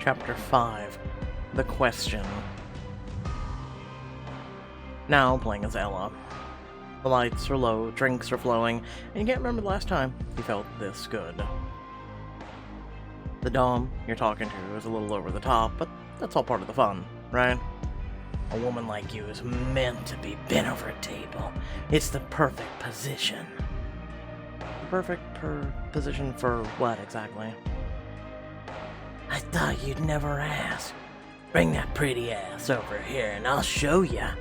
Chapter 5. The Question. Now playing as Ella. The lights are low, drinks are flowing, and you can't remember the last time you felt this good. The dom you're talking to is a little over the top, but that's all part of the fun, right? A woman like you is meant to be bent over a table. It's the perfect position. The perfect position for what exactly? I thought you'd never ask. Bring that pretty ass over here and I'll show ya.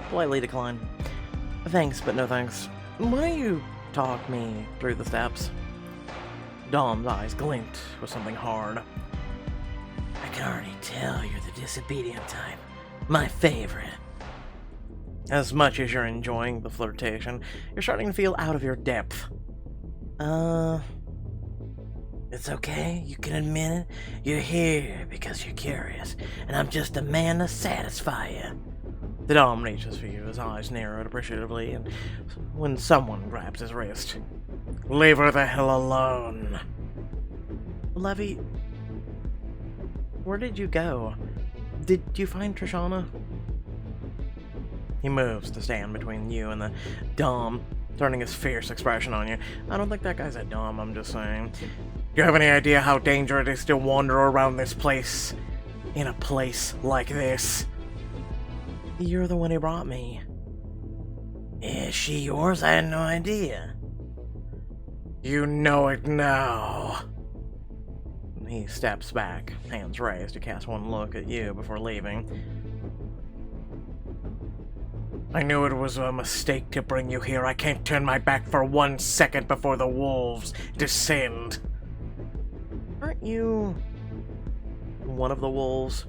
Politely decline. Thanks, but no thanks. Why don't you talk me through the steps? Dom's eyes glint with something hard. I can already tell you're the disobedient type. My favorite. As much as you're enjoying the flirtation, you're starting to feel out of your depth. It's okay, you can admit it. You're here because you're curious, and I'm just a man to satisfy you. The dom reaches for you, his eyes narrowed appreciatively, and when someone grabs his wrist. Leave her the hell alone. Levy, where did you go? Did you find Trishana? He moves to stand between you and the dom, turning his fierce expression on you. I don't think that guy's a dom, I'm just saying. Do you have any idea how dangerous it is to wander around this place? In a place like this? You're the one who brought me. Is she yours? I had no idea. You know it now. He steps back, hands raised to cast one look at you before leaving. I knew it was a mistake to bring you here. I can't turn my back for 1 second before the wolves descend. Aren't you one of the wolves?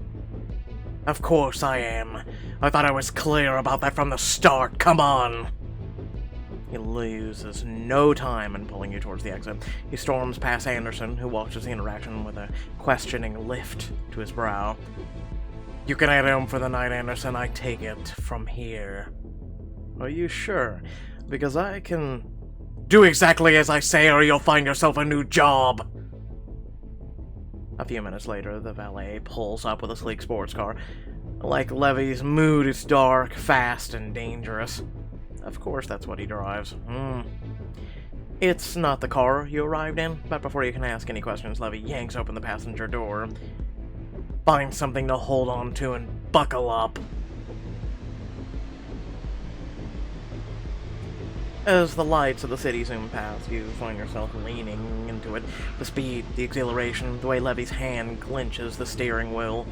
Of course I am. I thought I was clear about that from the start. Come on. He loses no time in pulling you towards the exit. He storms past Anderson, who watches the interaction with a questioning lift to his brow. You can head home for the night, Anderson. I take it from here. Are you sure? Because I can do exactly as I say, or you'll find yourself a new job. A few minutes later, the valet pulls up with a sleek sports car. Like Levy's mood, it's dark, fast, and dangerous. Of course, that's what he drives. It's not the car you arrived in, but before you can ask any questions, Levy yanks open the passenger door. Find something to hold on to and buckle up. As the lights of the city zoom past, you find yourself leaning into it. The speed, the exhilaration, the way Levy's hand clenches the steering wheel.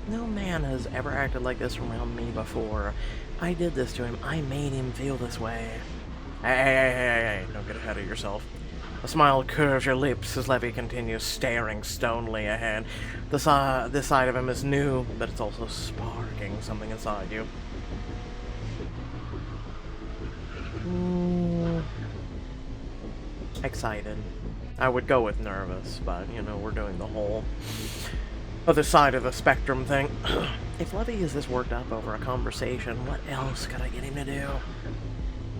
No man has ever acted like this around me before. I did this to him. I made him feel this way. Hey, don't get ahead of yourself. A smile curves your lips as Levy continues staring stonily ahead. This side of him is new, but it's also sparking something inside you. Excited. I would go with nervous, but, you know, we're doing the whole other side of the spectrum thing. If Levy is this worked up over a conversation, what else could I get him to do?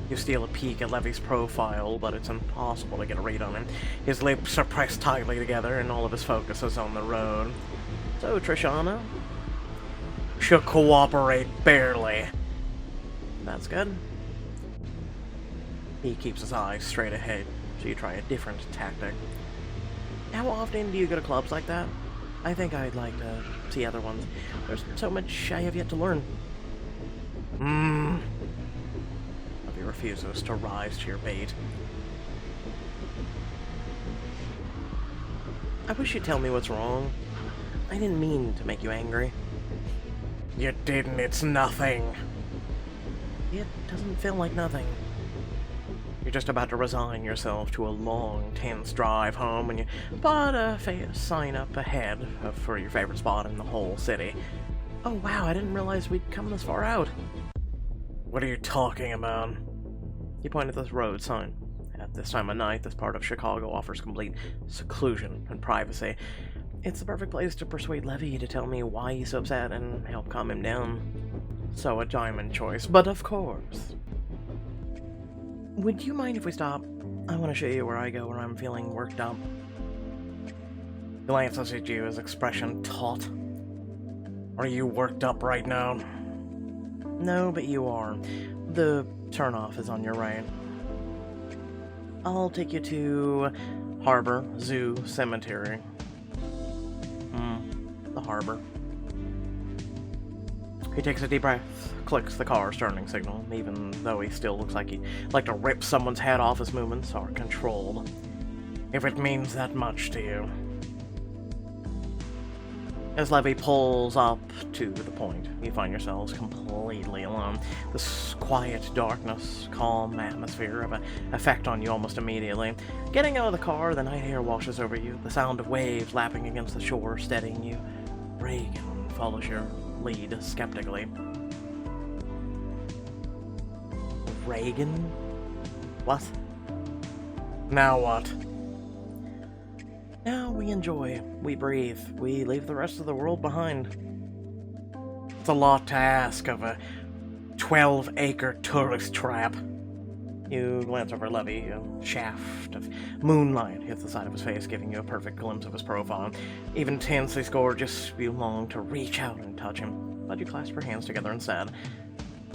You steal a peek at Levy's profile, but it's impossible to get a read on him. His lips are pressed tightly together, and all of his focus is on the road. So, Trishana? She'll cooperate barely. That's good. He keeps his eyes straight ahead, so you try a different tactic. How often do you go to clubs like that? I think I'd like to see other ones. There's so much I have yet to learn. Levy refuses to rise to your bait. I wish you'd tell me what's wrong. I didn't mean to make you angry. You didn't, it's nothing. It doesn't feel like nothing. You're just about to resign yourself to a long, tense drive home when you spot a sign up ahead for your favorite spot in the whole city. Oh wow, I didn't realize we'd come this far out. What are you talking about? You point at this road sign. At this time of night, this part of Chicago offers complete seclusion and privacy. It's the perfect place to persuade Levy to tell me why he's so upset and help calm him down. So a diamond choice, but of course. Would you mind if we stop? I want to show you where I go when I'm feeling worked up. He glances at you, his expression taut. Are you worked up right now? No, but you are. The turnoff is on your right. I'll take you to Harbor, Zoo, Cemetery. The harbor. He takes a deep breath, clicks the car's turning signal, even though he still looks like he'd like to rip someone's head off. His movements are controlled. If it means that much to you. As Levy pulls up to the point, you find yourselves completely alone. This quiet darkness, calm atmosphere have an effect on you almost immediately. Getting out of the car, the night air washes over you, the sound of waves lapping against the shore steadying you. Reagan follows your lead skeptically. Reagan? What? Now what? Now we enjoy, we breathe, we leave the rest of the world behind. It's a lot to ask of a 12-acre tourist trap. You glance over Levy, a shaft of moonlight hits the side of his face, giving you a perfect glimpse of his profile. Even tensely gorgeous, you long to reach out and touch him, but you clasp your hands together instead.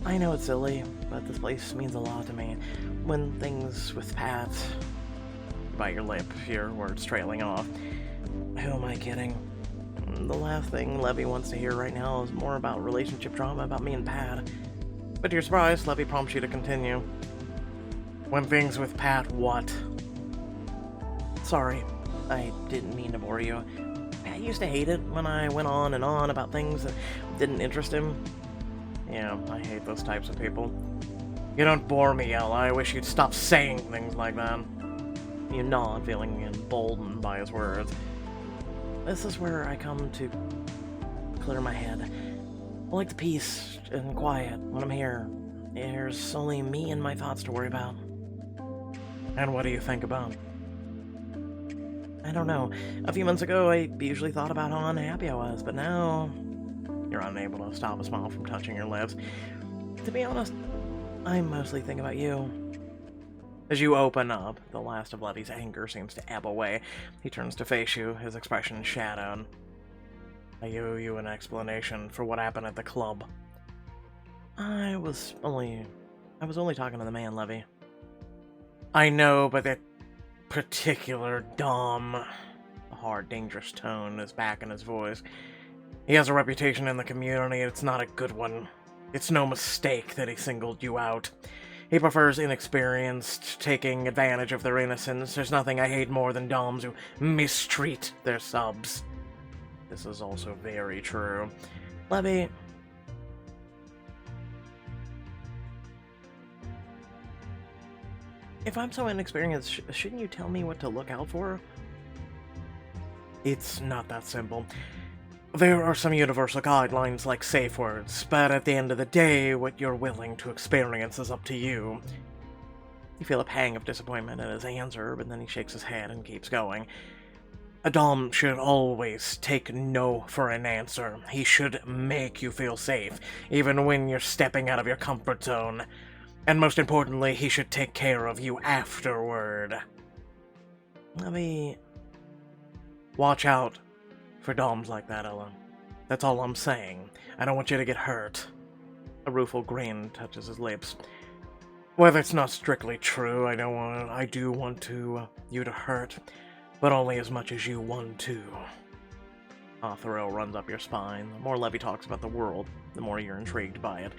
I know it's silly, but this place means a lot to me. When things with Pat... Bite your lip, your words trailing off. Who am I kidding? The last thing Levy wants to hear right now is more about relationship drama about me and Pat. But to your surprise, Levy prompts you to continue. When things with Pat, what? Sorry, I didn't mean to bore you. Pat used to hate it when I went on and on about things that didn't interest him. Yeah, I hate those types of people. You don't bore me, Ella. I wish you'd stop saying things like that. You nod, feeling emboldened by his words. This is where I come to clear my head. I like the peace and quiet when I'm here. There's only me and my thoughts to worry about. And what do you think about? I don't know. A few months ago, I usually thought about how unhappy I was, but now... You're unable to stop a smile from touching your lips. To be honest, I mostly think about you. As you open up, the last of Levy's anger seems to ebb away. He turns to face you, his expression shadowed. I owe you an explanation for what happened at the club. I was only talking to the man, Levy. I know, but that particular Dom... A hard, dangerous tone is back in his voice. He has a reputation in the community, it's not a good one. It's no mistake that he singled you out. He prefers inexperienced, taking advantage of their innocence. There's nothing I hate more than Doms who mistreat their subs. This is also very true. Levy... If I'm so inexperienced, shouldn't you tell me what to look out for? It's not that simple. There are some universal guidelines like safe words, but at the end of the day, what you're willing to experience is up to you. You feel a pang of disappointment at his answer, but then he shakes his head and keeps going. A Dom should always take no for an answer. He should make you feel safe, even when you're stepping out of your comfort zone. And most importantly, he should take care of you afterward. Watch out for Doms like that, Ella. That's all I'm saying. I don't want you to get hurt. A rueful grin touches his lips. Whether it's not strictly true, I do want you to hurt, but only as much as you want to. A thrill runs up your spine. The more Levy talks about the world, the more you're intrigued by it.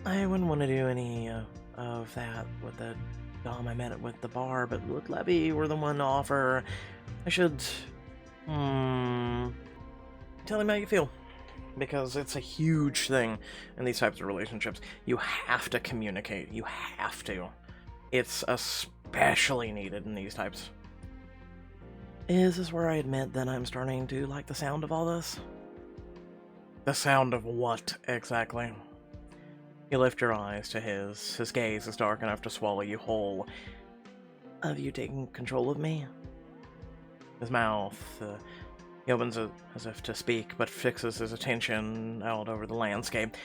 I wouldn't want to do any of that with the Dom I met at the bar, but with Levy, we're the one to offer. I should... Tell him how you feel. Because it's a huge thing in these types of relationships. You have to communicate. You have to. It's especially needed in these types. Is this where I admit that I'm starting to like the sound of all this? The sound of what, exactly? You lift your eyes to his. His gaze is dark enough to swallow you whole. Have you taken control of me? His mouth, he opens it as if to speak, but fixes his attention out over the landscape.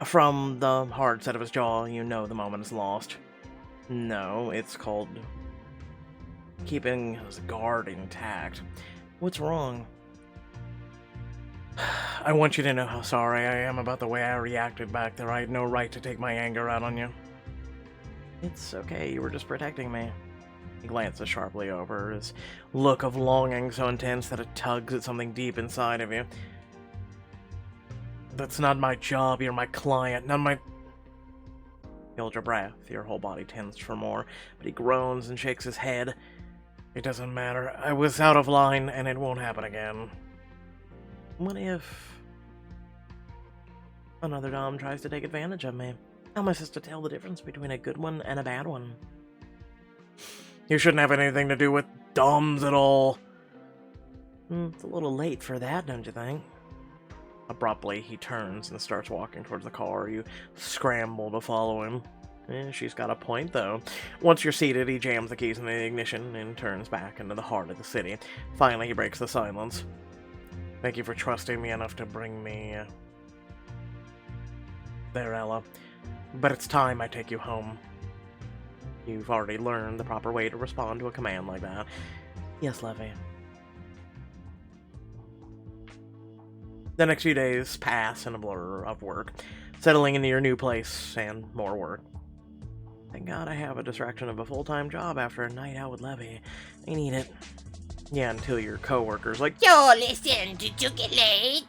From the hard set of his jaw, you know the moment is lost. No, it's called keeping his guard intact. What's wrong? I want you to know how sorry I am about the way I reacted back there. I had no right to take my anger out on you. It's okay, you were just protecting me. He glances sharply over, his look of longing so intense that it tugs at something deep inside of you. That's not my job, you're my client, not my... You hold your breath, your whole body tensed for more, but he groans and shakes his head. It doesn't matter, I was out of line and it won't happen again. What if another Dom tries to take advantage of me? How am I supposed to tell the difference between a good one and a bad one? You shouldn't have anything to do with Doms at all. It's a little late for that, don't you think? Abruptly, he turns and starts walking towards the car. You scramble to follow him. She's got a point, though. Once you're seated, he jams the keys in the ignition and turns back into the heart of the city. Finally, he breaks the silence. Thank you for trusting me enough to bring me there, Ella. But it's time I take you home. You've already learned the proper way to respond to a command like that. Yes, Levy. The next few days pass in a blur of work, settling into your new place and more work. Thank God I have a distraction of a full-time job after a night out with Levy. I need it. Yeah, until your coworker's like, Yo, listen, did you get late?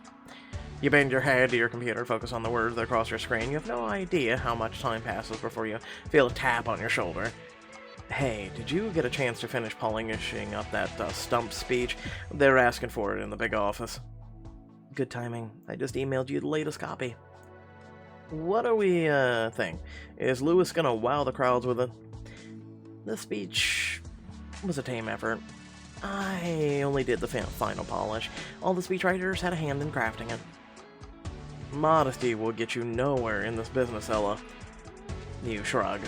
You bend your head to your computer, focus on the words that cross your screen. You have no idea how much time passes before you feel a tap on your shoulder. Hey, did you get a chance to finish polishing up that stump speech? They're asking for it in the big office. Good timing. I just emailed you the latest copy. What do we think? Is Lewis gonna wow the crowds with it? The speech was a tame effort. I only did the final polish. All the speechwriters had a hand in crafting it. Modesty will get you nowhere in this business, Ella. You shrug.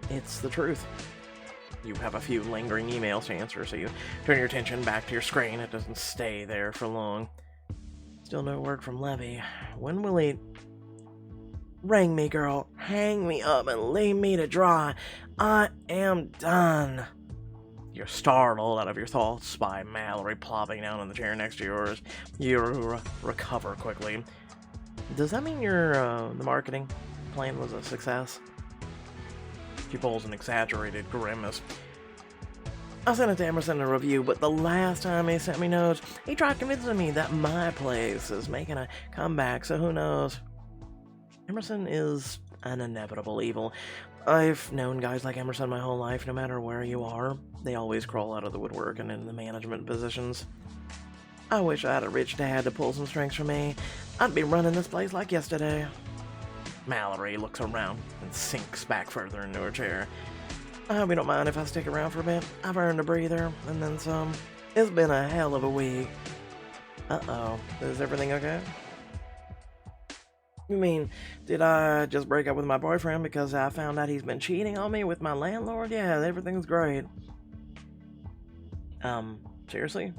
It's the truth. You have a few lingering emails to answer, so you turn your attention back to your screen. It doesn't stay there for long. Still no word from Levy. When will he... Ring me, girl. Hang me up and leave me to dry. I am done. You're startled out of your thoughts by Mallory plopping down in the chair next to yours. You recover quickly. Does that mean the marketing plan was a success? She pulls an exaggerated grimace. I sent it to Emerson to review, but the last time he sent me notes, he tried convincing me that my place is making a comeback, so who knows? Emerson is an inevitable evil. I've known guys like Emerson my whole life. No matter where you are, they always crawl out of the woodwork and into the management positions. I wish I had a rich dad to pull some strings for me. I'd be running this place like yesterday. Mallory looks around and sinks back further into her chair. I hope you don't mind if I stick around for a bit. I've earned a breather, and then some. It's been a hell of a week. Uh-oh. Is everything okay? You mean, did I just break up with my boyfriend because I found out he's been cheating on me with my landlord? Yeah, everything's great. Seriously?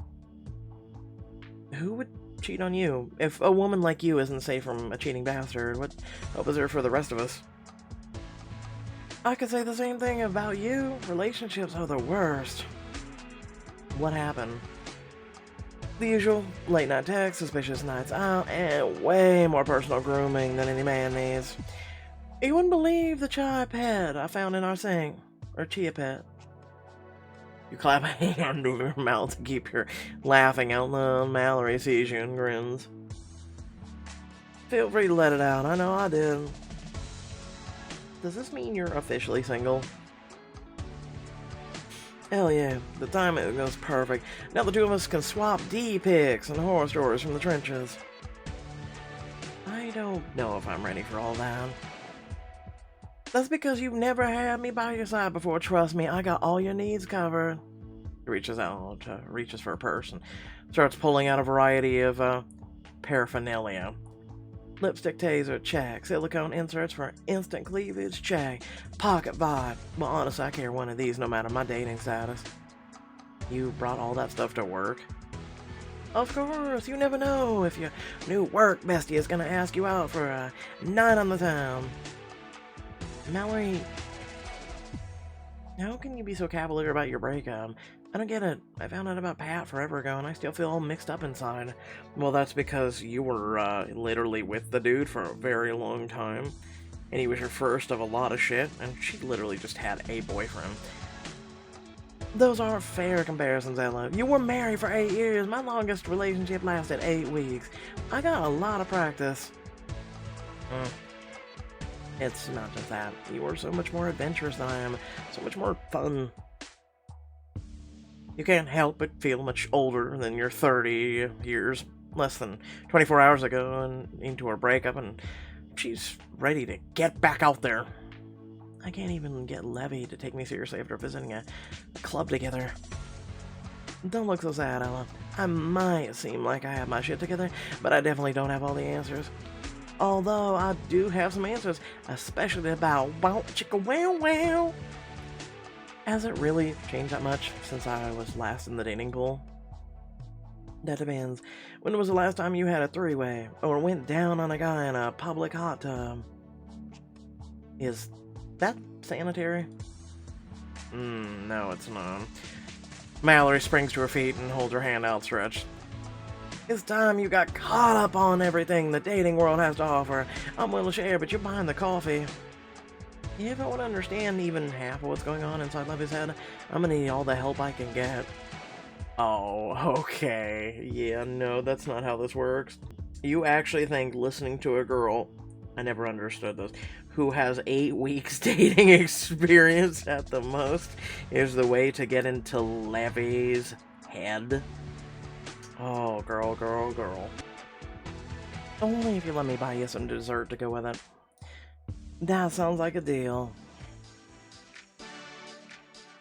Who would cheat on you? If a woman like you isn't safe from a cheating bastard, what hope is there for the rest of us? I could say the same thing about you. Relationships are the worst. What happened? The usual late night texts, suspicious nights out, and way more personal grooming than any man needs. You wouldn't believe the chai pet I found in our sink. Or chia pet. You clap a hand over your mouth to keep your laughing out loud. Mallory sees you and grins. Feel free to let it out. I know I did. Does this mean you're officially single? Hell yeah, the timing goes perfect. Now the two of us can swap D-pics and horror stories from the trenches. I don't know if I'm ready for all that. That's because you've never had me by your side before. Trust me, I got all your needs covered. He reaches out, reaches for a purse and starts pulling out a variety of paraphernalia. Lipstick taser, check. Silicone inserts for instant cleavage, check. Pocket vibe. Well, honestly, I carry one of these no matter my dating status. You brought all that stuff to work? Of course, you never know if your new work bestie is gonna ask you out for a night on the town. Mallory, How can you be so cavalier about your breakup? I don't get it. I found out about Pat forever ago, and I still feel all mixed up inside. Well, that's because you were literally with the dude for a very long time, and he was your first of a lot of shit, and she literally just had a boyfriend. Those aren't fair comparisons, Ella. You were married for 8 years. My longest relationship lasted 8 weeks. I got a lot of practice. It's not just that. You are so much more adventurous than I am. So much more fun. You can't help but feel much older than your 30 years, less than 24 hours ago, and into her breakup, and she's ready to get back out there. I can't even get Levy to take me seriously after visiting a club together. Don't look so sad, Ella. I might seem like I have my shit together, but I definitely don't have all the answers. Although I do have some answers, especially about wow chicka wow wow. Has it really changed that much since I was last in the dating pool? That depends. When was the last time you had a three-way, or went down on a guy in a public hot tub? Is that sanitary? No, it's not. Mallory springs to her feet and holds her hand outstretched. It's time you got caught up on everything the dating world has to offer. I'm willing to share, but you're buying the coffee. If I want to understand even half of what's going on inside Levy's head, I'm gonna need all the help I can get. Oh, okay. Yeah, no, that's not how this works. You actually think listening to a girl, I never understood this, who has 8 weeks dating experience at the most, is the way to get into Levy's head? Oh, girl. Only if you let me buy you some dessert to go with it. That sounds like a deal.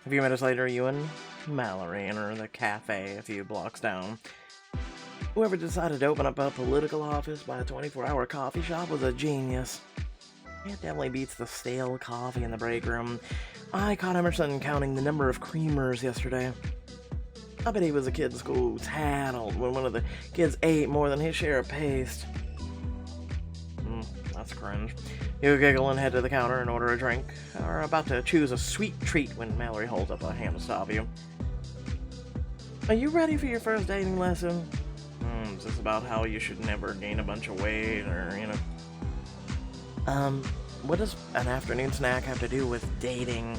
A few minutes later, you and Mallory enter the cafe a few blocks down. Whoever decided to open up a political office by a 24-hour coffee shop was a genius. It definitely beats the stale coffee in the break room. I caught Emerson counting the number of creamers yesterday. I bet he was a kid in school who tattled when one of the kids ate more than his share of paste. That's cringe. You giggle and head to the counter and order a drink, or about to choose a sweet treat when Mallory holds up a hand to stop you. Are you ready for your first dating lesson? Is this about how you should never gain a bunch of weight, or, you know? What does an afternoon snack have to do with dating?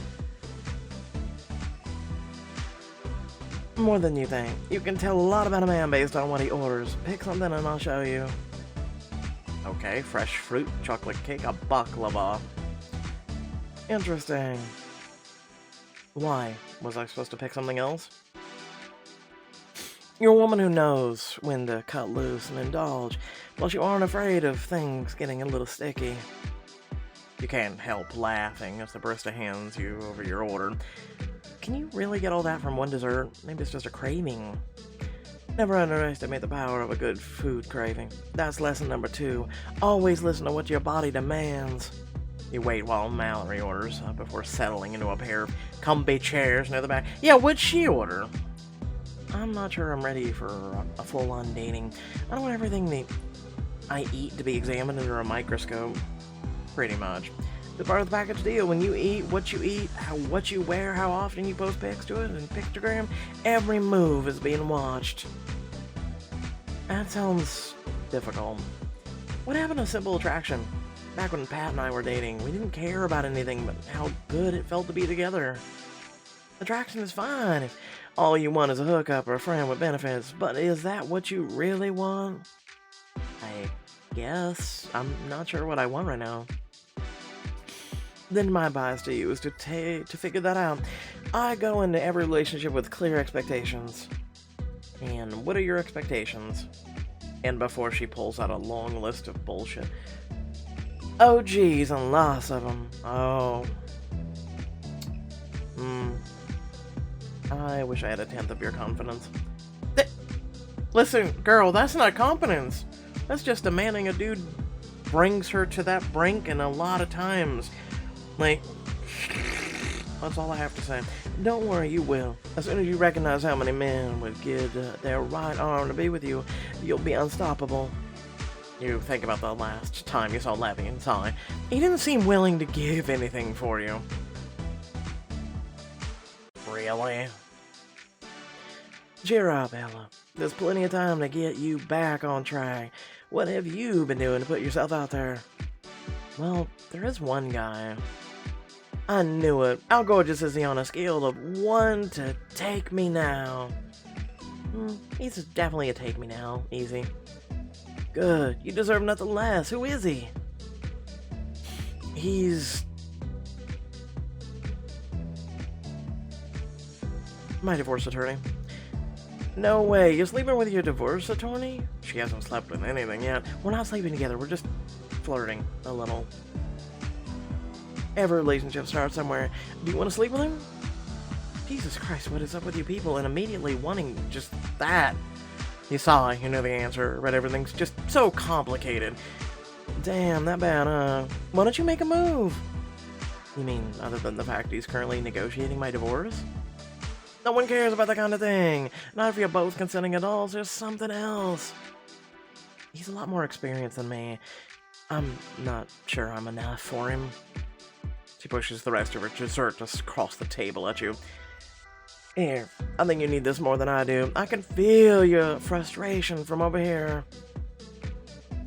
More than you think. You can tell a lot about a man based on what he orders. Pick something and I'll show you. Okay, fresh fruit, chocolate cake, a baklava. Interesting. Why? Was I supposed to pick something else? You're a woman who knows when to cut loose and indulge, plus you aren't afraid of things getting a little sticky. You can't help laughing as the barista hands you over your order. Can you really get all that from one dessert? Maybe it's just a craving. Never underestimate the power of a good food craving. That's lesson number 2. Always listen to what your body demands. You wait while Mallory orders before settling into a pair of comfy chairs near the back. Yeah, what'd she order? I'm not sure I'm ready for a full-on dating. I don't want everything I eat to be examined under a microscope. Pretty much. The part of the package deal, when you eat, what you wear, how often you post pics to it, and pictogram, every move is being watched. That sounds difficult. What happened to simple attraction? Back when Pat and I were dating, we didn't care about anything but how good it felt to be together. Attraction is fine if all you want is a hookup or a friend with benefits, but is that what you really want? I guess. I'm not sure what I want right now. Then my advice to you is to figure that out. I go into every relationship with clear expectations. And what are your expectations? And before she pulls out a long list of bullshit. Oh geez, and lots of them. Oh. I wish I had a tenth of your confidence. Listen, girl, that's not confidence. That's just demanding a dude brings her to that brink, and a lot of times. Like, that's all I have to say. Don't worry, you will. As soon as you recognize how many men would give their right arm to be with you, you'll be unstoppable. You think about the last time you saw Levy and Ty. He didn't seem willing to give anything for you. really? Cheer up, Ella. There's plenty of time to get you back on track. What have you been doing to put yourself out there? Well, there is one guy. I knew it. How gorgeous is he on a scale of 1 to take me now? He's definitely a take me now. Easy. Good. You deserve nothing less. Who is he? He's my divorce attorney. No way. You're sleeping with your divorce attorney? She hasn't slept with anything yet. We're not sleeping together. We're just flirting a little. Every relationship starts somewhere. Do you want to sleep with him? Jesus Christ, what is up with you people and immediately wanting just that? You saw, you know the answer, but everything's just so complicated. Damn, that bad, huh? Why don't you make a move? You mean, other than the fact he's currently negotiating my divorce? No one cares about that kind of thing. Not if you're both consenting adults, there's something else. He's a lot more experienced than me. I'm not sure I'm enough for him. She pushes the rest of her dessert just across the table at you. Here, I think you need this more than I do. I can feel your frustration from over here.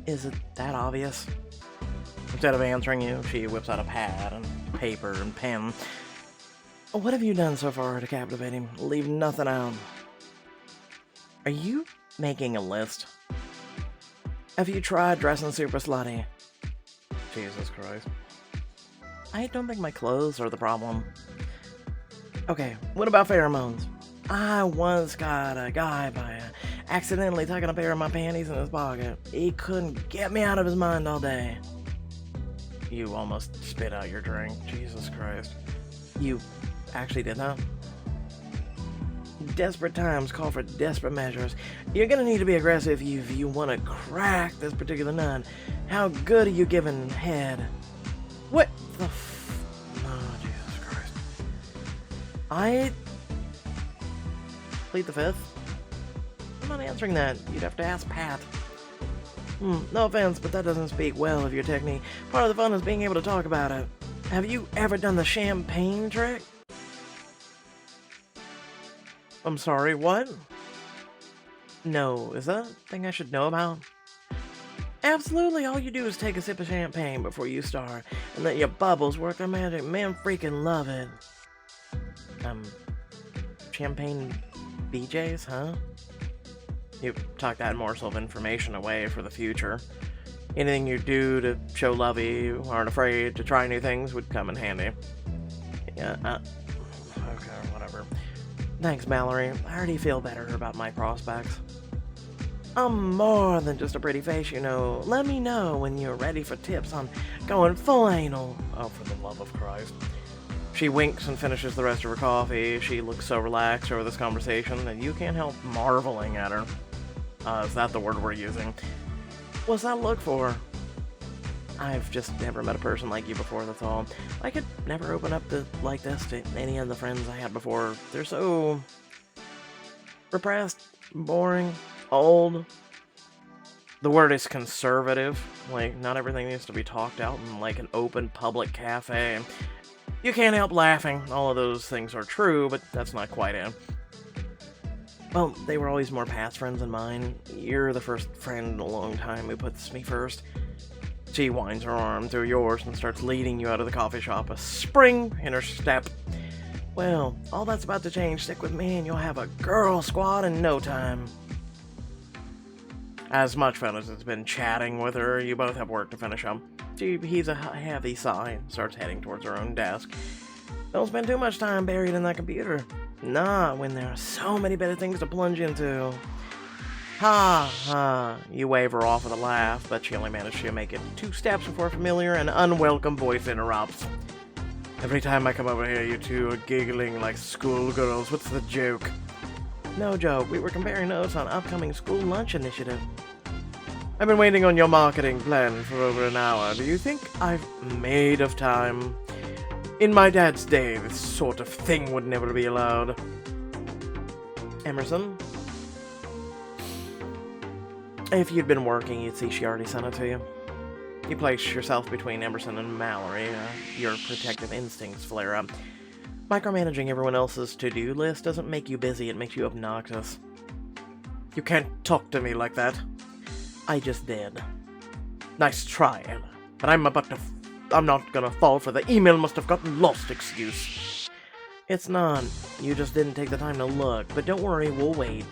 Is it that obvious? Instead of answering you, she whips out a pad and paper and pen. What have you done so far to captivate him? Leave nothing out. Are you making a list? Have you tried dressing super slutty? Jesus Christ. I don't think my clothes are the problem. Okay, what about pheromones? I once got a guy by accidentally tucking a pair of my panties in his pocket. He couldn't get me out of his mind all day. You almost spit out your drink. Jesus Christ. You actually did that? Desperate times call for desperate measures. You're gonna need to be aggressive if you want to crack this particular nut. How good are you giving head? What the oh, Jesus Christ. I plead the fifth? I'm not answering that. You'd have to ask Pat. No offense, but that doesn't speak well of your technique. Part of the fun is being able to talk about it. Have you ever done the champagne trick? I'm sorry, what? No, is that a thing I should know about? Absolutely, all you do is take a sip of champagne before you start, and let your bubbles work their magic. Men freaking love it. Champagne BJs, huh? You tuck that morsel of information away for the future. Anything you do to show love you aren't afraid to try new things would come in handy. Yeah, okay, whatever. Thanks, Mallory. I already feel better about my prospects. I'm more than just a pretty face, you know. Let me know when you're ready for tips on going full anal. Oh, for the love of Christ. She winks and finishes the rest of her coffee. She looks so relaxed over this conversation that you can't help marveling at her. Is that the word we're using? What's that look for? I've just never met a person like you before, that's all. I could never open up like this to any of the friends I had before. They're so repressed, boring, old. The word is conservative. Like, not everything needs to be talked out in like an open public cafe. You can't help laughing. All of those things are true, but that's not quite it. Well, they were always more past friends than mine. You're the first friend in a long time who puts me first. She winds her arm through yours and starts leading you out of the coffee shop, a spring in her step. Well, all that's about to change. Stick with me and you'll have a girl squad in no time. As much fun as it's been chatting with her, you both have work to finish up. She heaves a heavy sigh and starts heading towards her own desk. Don't spend too much time buried in that computer. Nah, when there are so many better things to plunge into. Ha ha, you wave her off with a laugh, but she only managed to make it 2 steps before a familiar and unwelcome voice interrupts. Every time I come over here, you two are giggling like schoolgirls. What's the joke? No joke, we were comparing notes on upcoming school lunch initiative. I've been waiting on your marketing plan for over an hour. Do you think I've made of time? In my dad's day, this sort of thing would never be allowed. Emerson? If you'd been working, you'd see she already sent it to you. You place yourself between Emerson and Mallory. Your protective instincts flare up. Micromanaging everyone else's to-do list doesn't make you busy, it makes you obnoxious. You can't talk to me like that. I just did. Nice try, Ella. But I'm not gonna fall for the email must have gotten lost excuse. It's not. You just didn't take the time to look, but don't worry, we'll wait.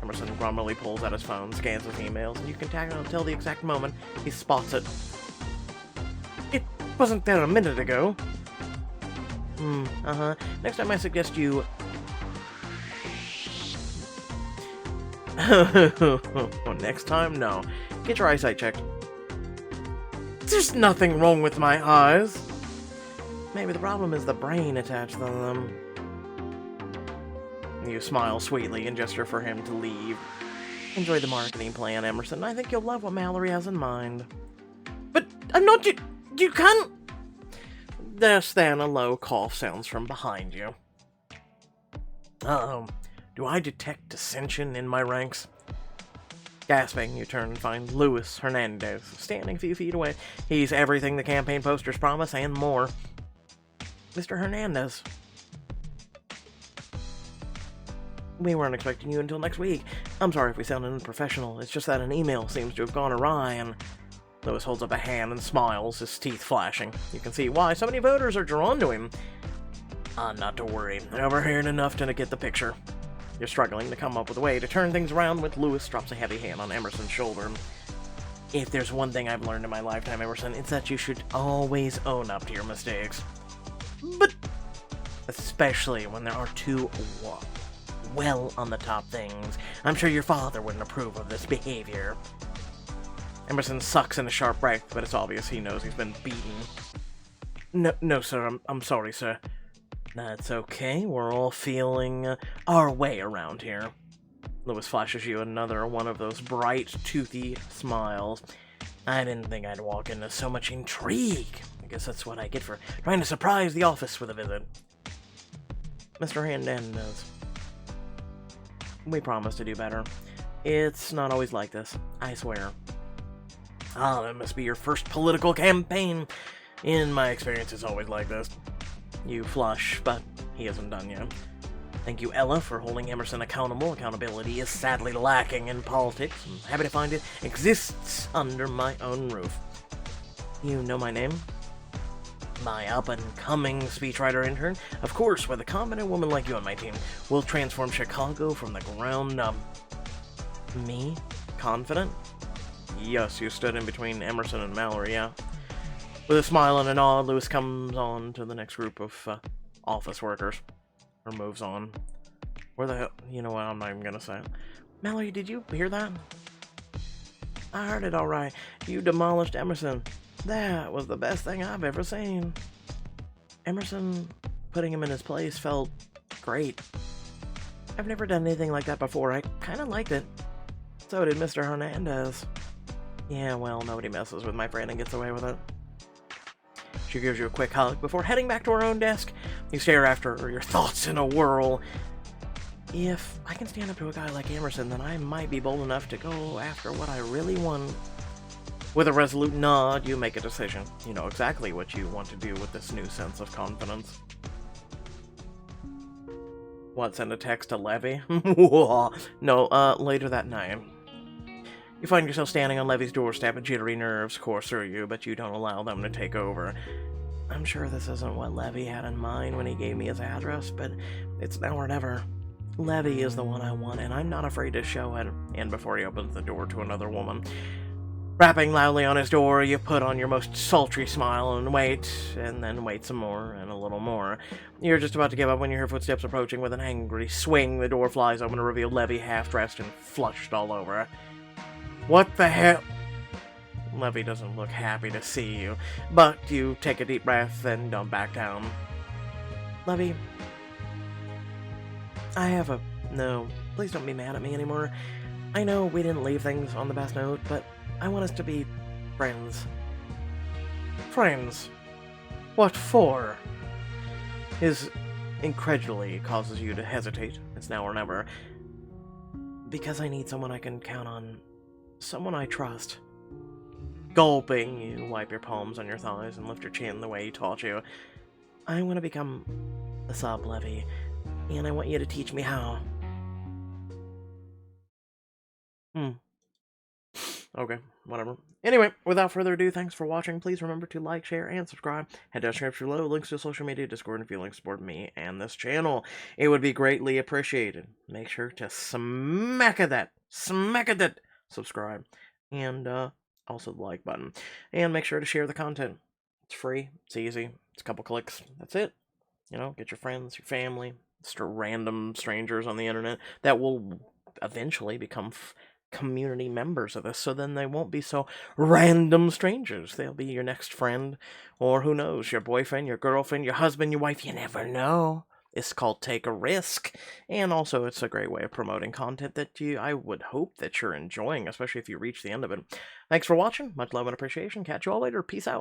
Emerson grumpily pulls out his phone, scans his emails, and you can tell the exact moment he spots it. It wasn't there a minute ago. Next time I suggest you... Next time? No. Get your eyesight checked. There's nothing wrong with my eyes. Maybe the problem is the brain attached to them. You smile sweetly and gesture for him to leave. Enjoy the marketing plan, Emerson. I think you'll love what Mallory has in mind. But I'm not... You can't... Just then, a low cough sounds from behind you. Do I detect dissension in my ranks? Gasping, you turn and find Luis Hernandez, standing a few feet away. He's everything the campaign posters promise and more. Mr. Hernandez. We weren't expecting you until next week. I'm sorry if we sounded unprofessional. It's just that an email seems to have gone awry and... Luis holds up a hand and smiles, his teeth flashing. You can see why so many voters are drawn to him. Not to worry. I overheard enough to get the picture. You're struggling to come up with a way to turn things around when Luis drops a heavy hand on Emerson's shoulder. If there's one thing I've learned in my lifetime, Emerson, it's that you should always own up to your mistakes. But... Especially when there are two well on the top things. I'm sure your father wouldn't approve of this behavior. Emerson sucks in a sharp breath, but it's obvious he knows he's been beaten. No, sir. I'm sorry, sir. That's okay. We're all feeling our way around here. Luis flashes you another one of those bright, toothy smiles. I didn't think I'd walk into so much intrigue. I guess that's what I get for trying to surprise the office with a visit. Mr. Hernandez. We promise to do better. It's not always like this, I swear. That must be your first political campaign. In my experience, it's always like this. You flush, but he isn't done yet. Thank you, Ella, for holding Emerson accountable. Accountability is sadly lacking in politics. I'm happy to find it exists under my own roof. You know my name? My up-and-coming speechwriter intern? Of course, with a competent woman like you on my team, we'll transform Chicago from the ground up. Me? Confident? Yes, you stood in between Emerson and Mallory, yeah. With a smile and a nod, Luis comes on to the next group of office workers. Or moves on. Where the hell? You know what? I'm not even gonna say it. Mallory, did you hear that? I heard it all right. You demolished Emerson. That was the best thing I've ever seen. Emerson, putting him in his place felt great. I've never done anything like that before. I kind of liked it. So did Mr. Hernandez. Yeah, well, nobody messes with my friend and gets away with it. She gives you a quick hug before heading back to her own desk. You stare after her, your thoughts in a whirl. If I can stand up to a guy like Emerson, then I might be bold enough to go after what I really want. With a resolute nod, you make a decision. You know exactly what you want to do with this new sense of confidence. What, send a text to Levy? No, later that night. You find yourself standing on Levy's doorstep and jittery nerves course through you, but you don't allow them to take over. I'm sure this isn't what Levy had in mind when he gave me his address, but it's now or never. Levy is the one I want, and I'm not afraid to show it. And before he opens the door to another woman, rapping loudly on his door, you put on your most sultry smile and then wait some more, and a little more. You're just about to give up when you hear footsteps approaching. With an angry swing, the door flies open to reveal Levy half-dressed and flushed all over. What the hell? Levy doesn't look happy to see you, but you take a deep breath and don't back down. Levy, no, please don't be mad at me anymore. I know we didn't leave things on the best note, but I want us to be friends. Friends? What for? His incredulity causes you to hesitate. It's now or never. Because I need someone I can count on. Someone I trust. Gulping, you wipe your palms on your thighs and lift your chin the way he taught you. I want to become the sub levy, and I want you to teach me how. Okay, whatever. Anyway, without further ado, thanks for watching. Please remember to like, share, and subscribe. Head down description below, links to social media, Discord, and if you'd like to support me and this channel, it would be greatly appreciated. Make sure to smack that subscribe, and also the like button. And make sure to share the content. It's free, it's easy, it's a couple clicks, that's it. You know, get your friends, your family, just random strangers on the internet that will eventually become community members of this, so then they won't be so random strangers. They'll be your next friend, or who knows, your boyfriend, your girlfriend, your husband, your wife, you never know. It's called Take a Risk, and also it's a great way of promoting content that I would hope that you're enjoying, especially if you reach the end of it. Thanks for watching, much love and appreciation, catch you all later, peace out.